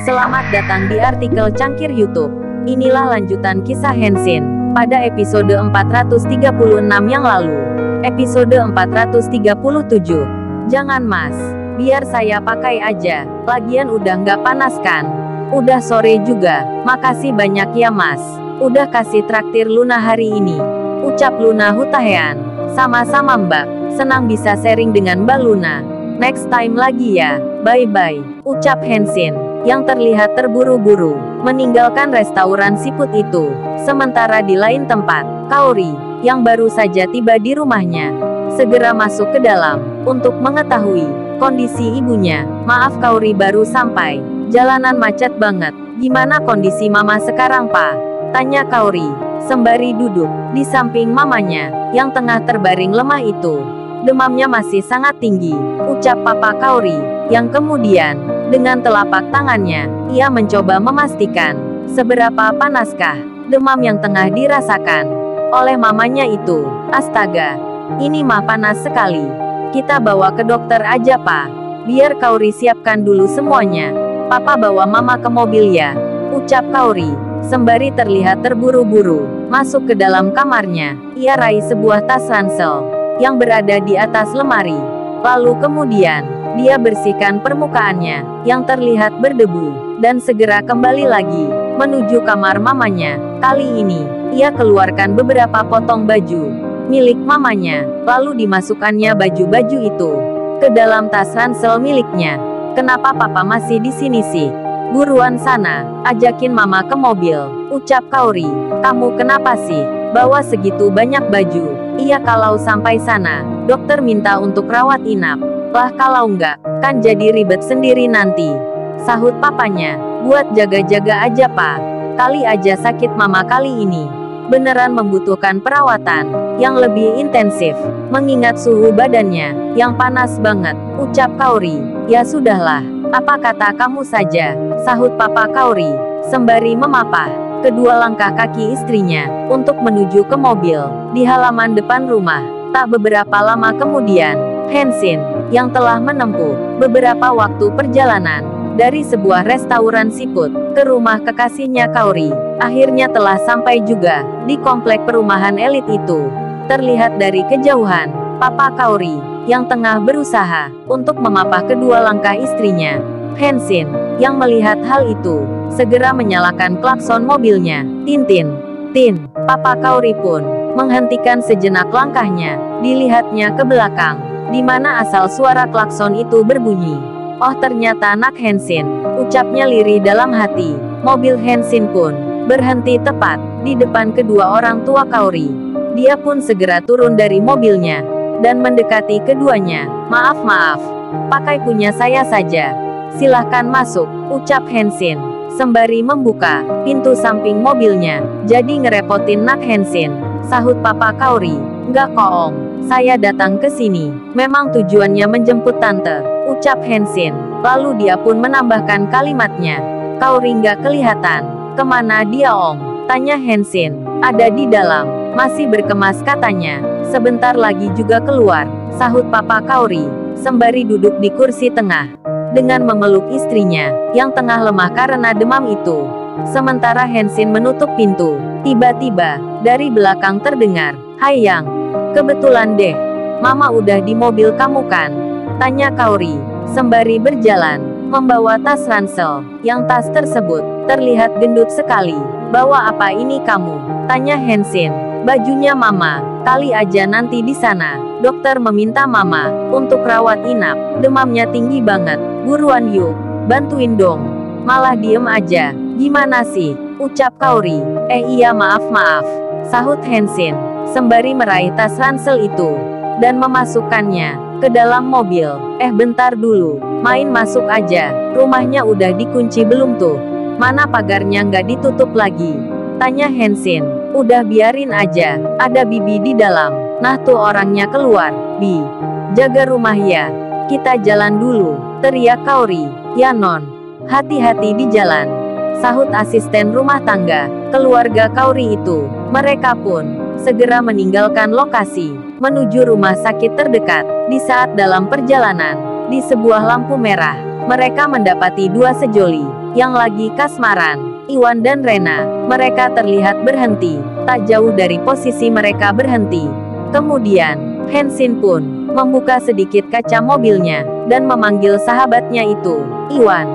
Selamat datang di artikel Cangkir YouTube. Inilah lanjutan kisah Henshin pada episode 436 yang lalu. Episode 437. Jangan mas, biar saya pakai aja. Lagian udah nggak panas kan? Udah sore juga. Makasih banyak ya mas. Udah kasih traktir Luna hari ini. Ucap Luna Hutahean. Sama-sama mbak. Senang bisa sharing dengan Mbak Luna. Next time lagi ya. Bye-bye. Ucap Henshin yang terlihat terburu-buru meninggalkan restoran siput itu. Sementara di lain tempat, Kaori yang baru saja tiba di rumahnya segera masuk ke dalam untuk mengetahui kondisi ibunya. Maaf Kaori baru sampai. Jalanan macet banget. Gimana kondisi mama sekarang pak? Tanya Kaori sembari duduk di samping mamanya yang tengah terbaring lemah itu. Demamnya masih sangat tinggi, ucap Papa Kaori, yang kemudian, dengan telapak tangannya, ia mencoba memastikan, seberapa panaskah demam yang tengah dirasakan oleh mamanya itu. Astaga, ini mah panas sekali. Kita bawa ke dokter aja pak. Biar Kaori siapkan dulu semuanya. Papa bawa mama ke mobil ya, ucap Kaori, sembari terlihat terburu-buru, masuk ke dalam kamarnya. Ia raih sebuah tas ransel yang berada di atas lemari. Lalu kemudian, dia bersihkan permukaannya, yang terlihat berdebu, dan segera kembali lagi, menuju kamar mamanya. Kali ini, ia keluarkan beberapa potong baju milik mamanya, lalu dimasukkannya baju-baju itu ke dalam tas ransel miliknya. Kenapa papa masih di sini sih? Buruan sana, ajakin mama ke mobil, ucap Kaori. Kamu kenapa sih? Bawa segitu banyak baju. Iya kalau sampai sana, dokter minta untuk rawat inap. Lah kalau enggak, kan jadi ribet sendiri nanti. Sahut papanya, buat jaga-jaga aja pak. Kali aja sakit mama kali ini. Beneran membutuhkan perawatan yang lebih intensif. Mengingat suhu badannya yang panas banget, ucap Kaori. Ya sudahlah, apa kata kamu saja, sahut Papa Kaori, sembari memapah kedua langkah kaki istrinya untuk menuju ke mobil di halaman depan rumah. Tak beberapa lama kemudian, Henshin yang telah menempuh beberapa waktu perjalanan dari sebuah restoran siput ke rumah kekasihnya Kaori, akhirnya telah sampai juga di komplek perumahan elit itu. Terlihat dari kejauhan, Papa Kaori yang tengah berusaha untuk memapah kedua langkah istrinya. Henshin yang melihat hal itu segera menyalakan klakson mobilnya. Tintin, tin. Papa Kaori pun menghentikan sejenak langkahnya. Dilihatnya ke belakang, di mana asal suara klakson itu berbunyi. Oh ternyata anak Henshin, ucapnya lirih dalam hati. Mobil Henshin pun berhenti tepat di depan kedua orang tua Kaori. Dia pun segera turun dari mobilnya dan mendekati keduanya. Maaf, pakai punya saya saja. Silahkan masuk, ucap Henshin, sembari membuka pintu samping mobilnya. Jadi ngerepotin nak Henshin, sahut Papa Kaori. Enggak kok om, saya datang ke sini memang tujuannya menjemput tante, ucap Henshin. Lalu dia pun menambahkan kalimatnya. Kaori nggak kelihatan. Kemana dia om? Tanya Henshin. Ada di dalam, masih berkemas katanya. Sebentar lagi juga keluar, sahut Papa Kaori, sembari duduk di kursi tengah dengan memeluk istrinya yang tengah lemah karena demam itu. Sementara Henshin menutup pintu, tiba-tiba dari belakang terdengar, "Hai Yang, kebetulan deh, Mama udah di mobil kamu kan?" Tanya Kaori, sembari berjalan membawa tas ransel, yang tas tersebut terlihat gendut sekali. "Bawa apa ini kamu?" tanya Henshin. "Bajunya Mama, kali aja nanti di sana dokter meminta Mama untuk rawat inap, demamnya tinggi banget. Buruan yuk, bantuin dong." "Malah diem aja, gimana sih?" ucap Kaori. Iya maaf, sahut Henshin, sembari meraih tas ransel itu dan memasukkannya ke dalam mobil. Bentar dulu, main masuk aja, rumahnya udah dikunci belum tuh? Mana pagarnya nggak ditutup lagi? Tanya Henshin. "Udah biarin aja, ada Bibi di dalam." "Nah tuh orangnya keluar, Bi. Jaga rumah ya. Kita jalan dulu," teriak Kaori. "Ya non, hati-hati di jalan," sahut asisten rumah tangga keluarga Kaori itu. Mereka pun segera meninggalkan lokasi menuju rumah sakit terdekat. Di saat dalam perjalanan, di sebuah lampu merah mereka mendapati dua sejoli yang lagi kasmaran. Iwan dan Rena, mereka terlihat berhenti, tak jauh dari posisi mereka berhenti. Kemudian, Hansin pun membuka sedikit kaca mobilnya, dan memanggil sahabatnya itu. Iwan,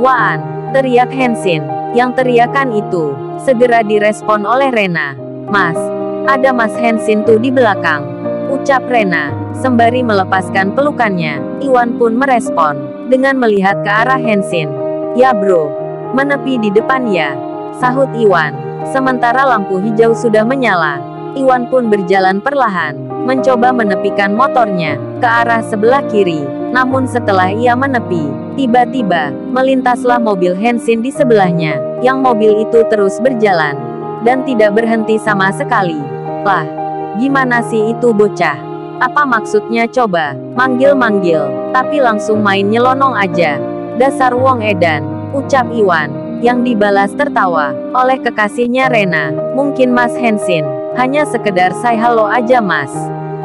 Waan, teriak Hansin. Yang teriakan itu, segera direspon oleh Rena. Mas, ada Mas Hansin tuh di belakang, ucap Rena, sembari melepaskan pelukannya. Iwan pun merespon, dengan melihat ke arah Hansin. Ya bro, menepi di depan ya, sahut Iwan. Sementara lampu hijau sudah menyala, Iwan pun berjalan perlahan, mencoba menepikan motornya ke arah sebelah kiri. Namun setelah ia menepi, tiba-tiba melintaslah mobil Hansin di sebelahnya. Yang mobil itu terus berjalan dan tidak berhenti sama sekali. Lah, gimana sih itu bocah? Apa maksudnya coba manggil-manggil, tapi langsung main nyelonong aja. Dasar wong edan, ucap Iwan, yang dibalas tertawa oleh kekasihnya Rena. Mungkin Mas Hansin hanya sekedar say halo aja Mas,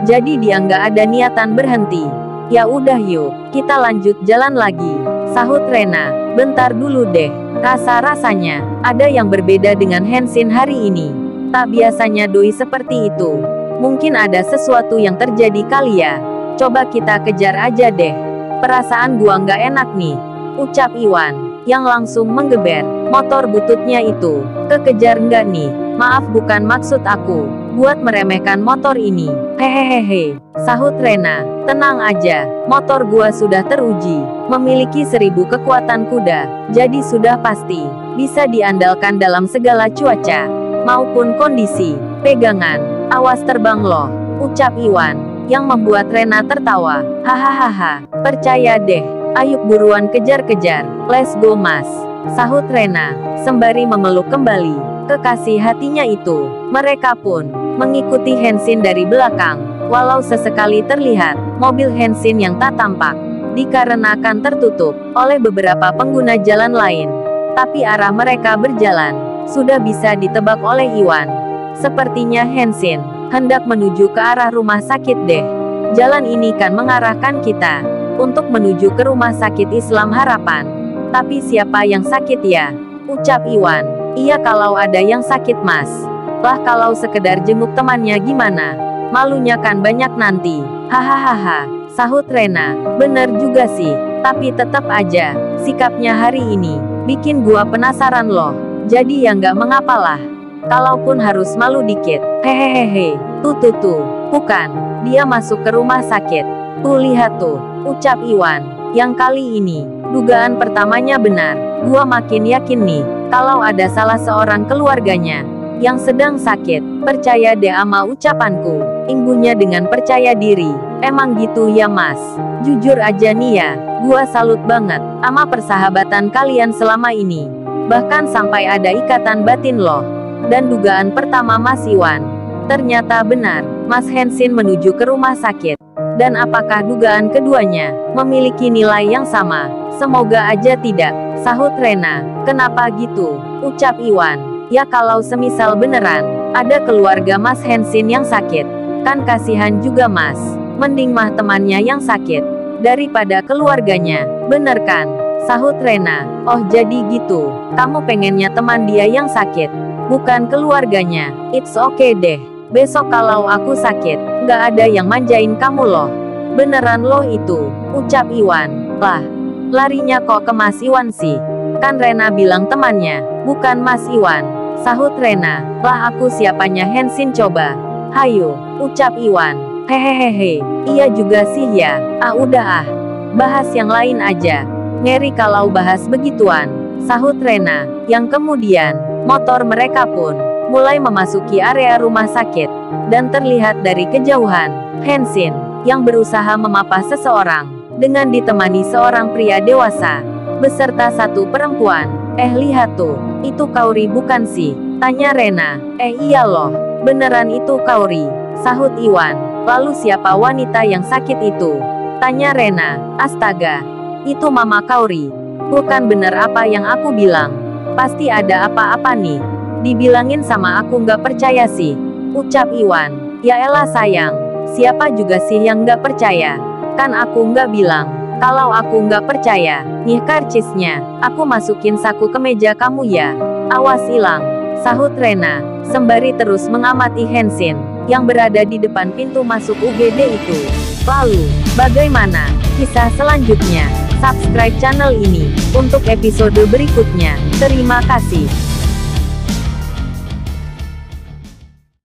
jadi dia nggak ada niatan berhenti. Ya udah yuk, kita lanjut jalan lagi, sahut Rena. Bentar dulu deh, rasa-rasanya ada yang berbeda dengan Hansin hari ini. Tak biasanya doi seperti itu. Mungkin ada sesuatu yang terjadi kali ya. Coba kita kejar aja deh. Perasaan gua nggak enak nih, ucap Iwan, yang langsung menggeber motor bututnya itu. Kekejar nggak nih? Maaf, bukan maksud aku buat meremehkan motor ini. Hehehehe, sahut Rena. Tenang aja, motor gua sudah teruji, memiliki 1000 kekuatan kuda, jadi sudah pasti bisa diandalkan dalam segala cuaca maupun kondisi. Pegangan, awas terbang loh, ucap Iwan, yang membuat Rena tertawa. Hahaha, percaya deh, ayo buruan kejar-kejar, let's go mas, sahut Rena, sembari memeluk kembali kekasih hatinya itu. Mereka pun mengikuti Hansin dari belakang, walau sesekali terlihat mobil Hansin yang tak tampak, dikarenakan tertutup oleh beberapa pengguna jalan lain. Tapi arah mereka berjalan sudah bisa ditebak oleh Iwan. Sepertinya Hansin hendak menuju ke arah rumah sakit deh. Jalan ini kan mengarahkan kita untuk menuju ke rumah sakit Islam Harapan. Tapi siapa yang sakit ya? Ucap Iwan. Iya, kalau ada yang sakit mas. Lah kalau sekedar jenguk temannya gimana? Malunya kan banyak nanti. Hahaha, sahut Rena. Bener juga sih, tapi tetap aja sikapnya hari ini bikin gua penasaran loh. Jadi ya nggak mengapalah, kalaupun harus malu dikit. Hehehe, tuh, bukan, dia masuk ke rumah sakit. Tuh lihat tuh, ucap Iwan, yang kali ini dugaan pertamanya benar. Gua makin yakin nih, kalau ada salah seorang keluarganya yang sedang sakit. Percaya deh ama ucapanku, imbuhnya dengan percaya diri. Emang gitu ya mas? Jujur aja nih ya, gua salut banget ama persahabatan kalian selama ini. Bahkan sampai ada ikatan batin loh. Dan dugaan pertama Mas Iwan ternyata benar, Mas Hansin menuju ke rumah sakit. Dan apakah dugaan keduanya memiliki nilai yang sama? Semoga aja tidak, sahut Rena. Kenapa gitu? Ucap Iwan. Ya kalau semisal beneran ada keluarga Mas Hansin yang sakit, kan kasihan juga mas. Mending mah temannya yang sakit daripada keluarganya, bener kan? Sahut Rena. Oh jadi gitu, kamu pengennya teman dia yang sakit, bukan keluarganya. It's okay deh, besok kalau aku sakit, nggak ada yang manjain kamu loh. Beneran loh itu, ucap Iwan. Lah, larinya kok ke Mas Iwan sih? Kan Rena bilang temannya, bukan Mas Iwan, sahut Rena. Lah aku siapanya Hansin coba? Hayo, ucap Iwan. Hehehe, iya juga sih ya. Ah udah ah, bahas yang lain aja. Ngeri kalau bahas begituan, sahut Rena, yang kemudian motor mereka pun mulai memasuki area rumah sakit. Dan terlihat dari kejauhan, Hansin yang berusaha memapah seseorang dengan ditemani seorang pria dewasa beserta satu perempuan. Lihat tuh, itu Kauri bukan sih? Tanya Rena. Iya loh, beneran itu Kauri, sahut Iwan. Lalu siapa wanita yang sakit itu? Tanya Rena. Astaga, itu Mama Kauri. Bukan bener apa yang aku bilang. Pasti ada apa-apa nih. Dibilangin sama aku nggak percaya sih, ucap Iwan. Ya elah sayang, siapa juga sih yang nggak percaya? Kan aku nggak bilang Kalau aku nggak percaya, nih karcisnya, aku masukin saku ke meja kamu ya. Awas hilang, sahut Rena, sembari terus mengamati Henshin, yang berada di depan pintu masuk UGD itu. Lalu, bagaimana kisah selanjutnya? Subscribe channel ini, untuk episode berikutnya. Terima kasih.